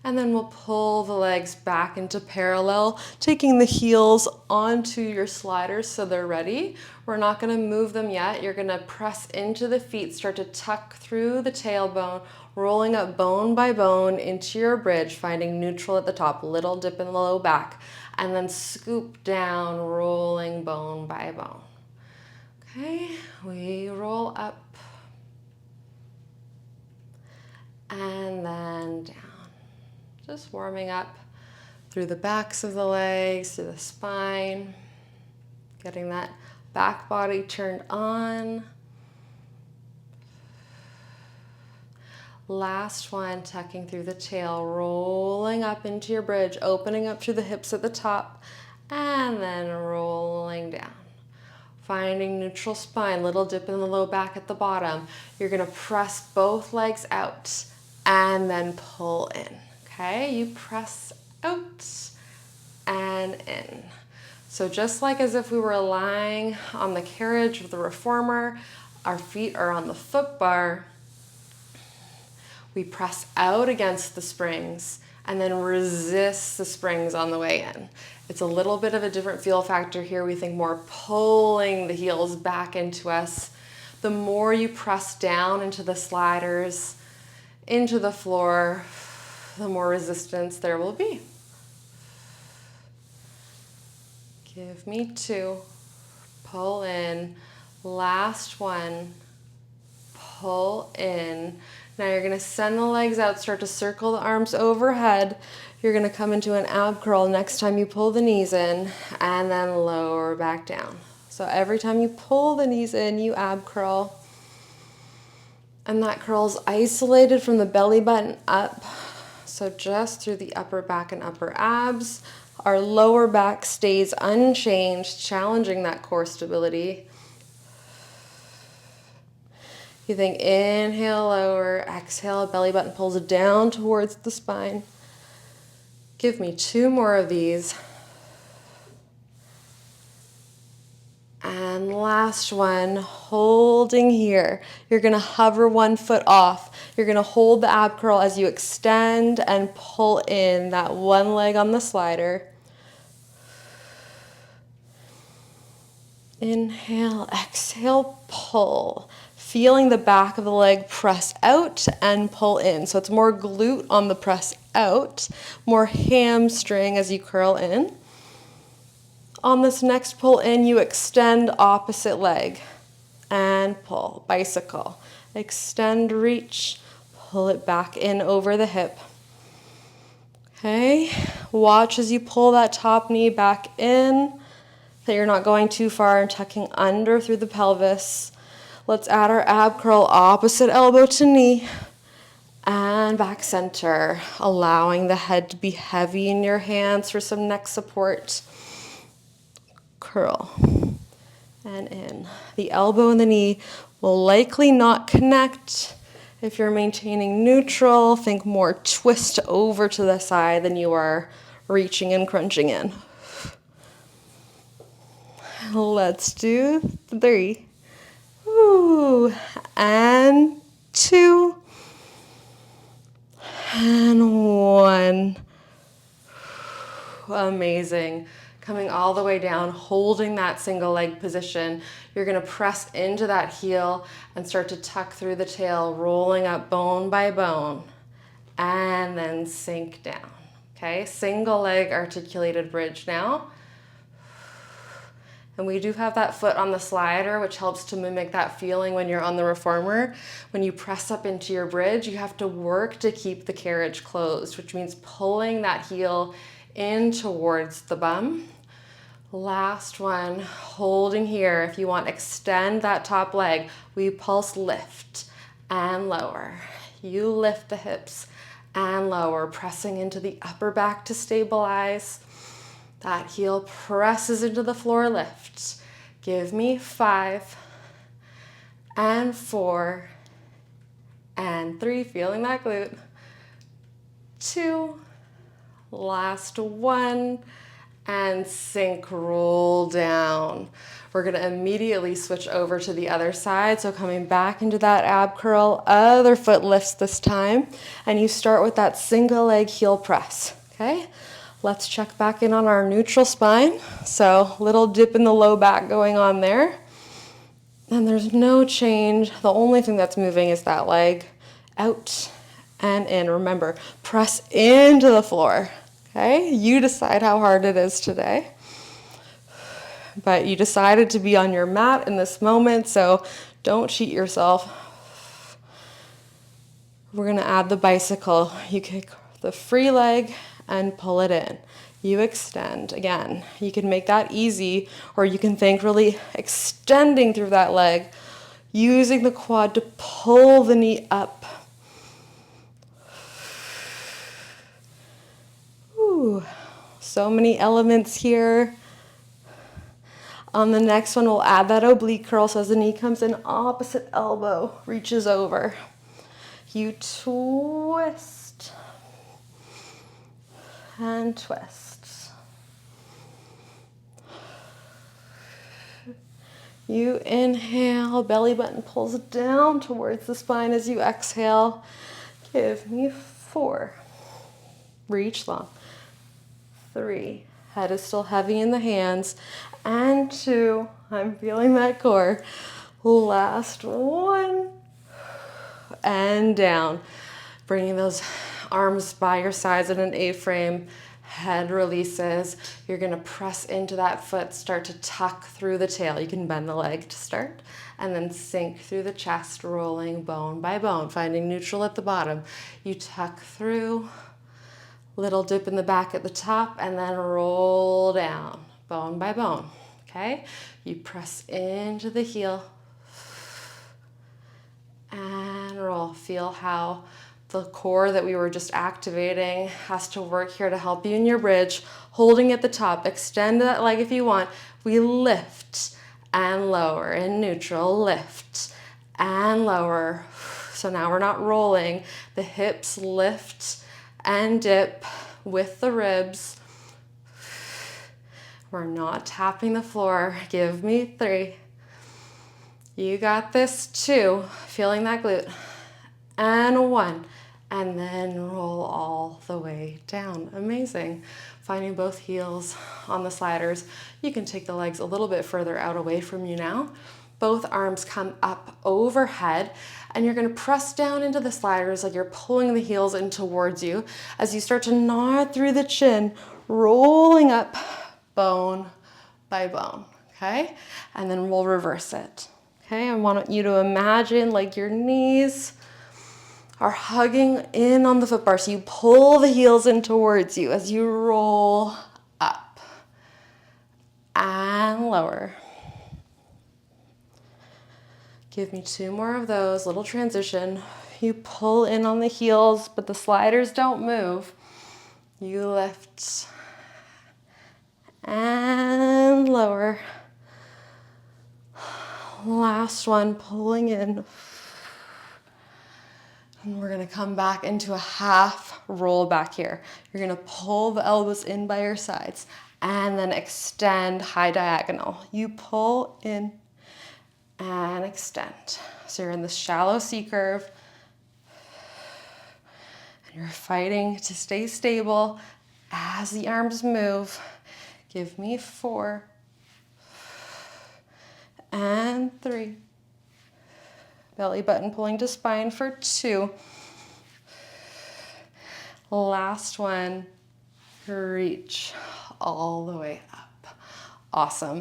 And then we'll pull the legs back into parallel, taking the heels onto your sliders so they're ready. We're not going to move them yet. You're going to press into the feet, start to tuck through the tailbone, rolling up bone by bone into your bridge, finding neutral at the top, little dip in the low back, and then scoop down, rolling bone by bone. Okay, we roll up and then down. Just warming up through the backs of the legs, through the spine, getting that back body turned on. Last one, tucking through the tail, rolling up into your bridge, opening up through the hips at the top, and then rolling down. Finding neutral spine, little dip in the low back at the bottom. You're gonna press both legs out and then pull in. Okay, you press out and in. So just like as if we were lying on the carriage of the reformer, our feet are on the foot bar. We press out against the springs and then resist the springs on the way in. It's a little bit of a different feel factor here. We think more pulling the heels back into us. The more you press down into the sliders, into the floor, the more resistance there will be. Give me 2. Pull in. Last one. Pull in. Now you're going to send the legs out, start to circle the arms overhead. You're going to come into an ab curl next time you pull the knees in, and then lower back down. So every time you pull the knees in, you ab curl. And that curl's isolated from the belly button up. So just through the upper back and upper abs. Our lower back stays unchanged, challenging that core stability. You think inhale, lower, exhale, belly button pulls down towards the spine. Give me 2 more of these. And last one, holding here. You're gonna hover 1 foot off. You're gonna hold the ab curl as you extend and pull in that one leg on the slider. Inhale, exhale, pull. Feeling the back of the leg press out and pull in. So it's more glute on the press out, more hamstring as you curl in. On this next pull in, you extend opposite leg and pull, bicycle. Extend, reach, pull it back in over the hip. Okay, watch as you pull that top knee back in, that you're not going too far and tucking under through the pelvis. Let's add our ab curl, opposite elbow to knee, and back center, allowing the head to be heavy in your hands for some neck support. Curl and in. The elbow and the knee will likely not connect. If you're maintaining neutral, think more twist over to the side than you are reaching and crunching in. Let's do 3. Woo. And 2. And 1. Amazing. Coming all the way down, holding that single leg position. You're gonna press into that heel and start to tuck through the tail, rolling up bone by bone, and then sink down. Okay, single leg articulated bridge now. And we do have that foot on the slider, which helps to mimic that feeling when you're on the reformer. When you press up into your bridge, you have to work to keep the carriage closed, which means pulling that heel in towards the bum. Last one, holding here. If you want, extend that top leg. We pulse lift and lower. You lift the hips and lower, pressing into the upper back to stabilize. That heel presses into the floor, lift. Give me 5 and 4 and 3, feeling that glute. 2, last 1, and sink, roll down. We're gonna immediately switch over to the other side. So coming back into that ab curl, other foot lifts this time. And you start with that single leg heel press, okay? Let's check back in on our neutral spine. So little dip in the low back going on there. And there's no change. The only thing that's moving is that leg out and in. Remember, press into the floor, okay? You decide how hard it is today. But you decided to be on your mat in this moment, so don't cheat yourself. We're gonna add the bicycle. You kick the free leg and pull it in. You extend. Again, you can make that easy, or you can think really extending through that leg, using the quad to pull the knee up. Ooh, so many elements here. On the next one, we'll add that oblique curl. So as the knee comes in, opposite elbow reaches over. You twist and twist. You inhale, belly button pulls down towards the spine as you exhale. Give me 4. Reach long. 3. Head is still heavy in the hands. And 2. I'm feeling that core. Last 1. And down. Bringing those arms by your sides in an A-frame. Head releases. You're going to press into that foot. Start to tuck through the tail. You can bend the leg to start. And then sink through the chest, rolling bone by bone. Finding neutral at the bottom. You tuck through. Little dip in the back at the top, and then roll down, bone by bone, okay? You press into the heel and roll. Feel how the core that we were just activating has to work here to help you in your bridge. Holding at the top, extend that leg if you want. We lift and lower in neutral, lift and lower. So now we're not rolling. The hips lift and dip with the ribs. We're not tapping the floor. Give me 3. You got this. 2. Feeling that glute. And 1. And then roll all the way down. Amazing. Finding both heels on the sliders. You can take the legs a little bit further out away from you now. Both arms come up overhead, and you're going to press down into the sliders like you're pulling the heels in towards you as you start to nod through the chin, rolling up bone by bone, okay? And then we'll reverse it, okay? I want you to imagine like your knees are hugging in on the foot bar, so you pull the heels in towards you as you roll up and lower. Give me 2 more of those, little transition. You pull in on the heels, but the sliders don't move. You lift and lower. Last one, pulling in. And we're gonna come back into a half roll back here. You're gonna pull the elbows in by your sides and then extend high diagonal. You pull in and extend. So you're in this shallow C curve and you're fighting to stay stable as the arms move. Give me 4 and 3. Belly button pulling to spine for 2. Last one, reach all the way up. Awesome.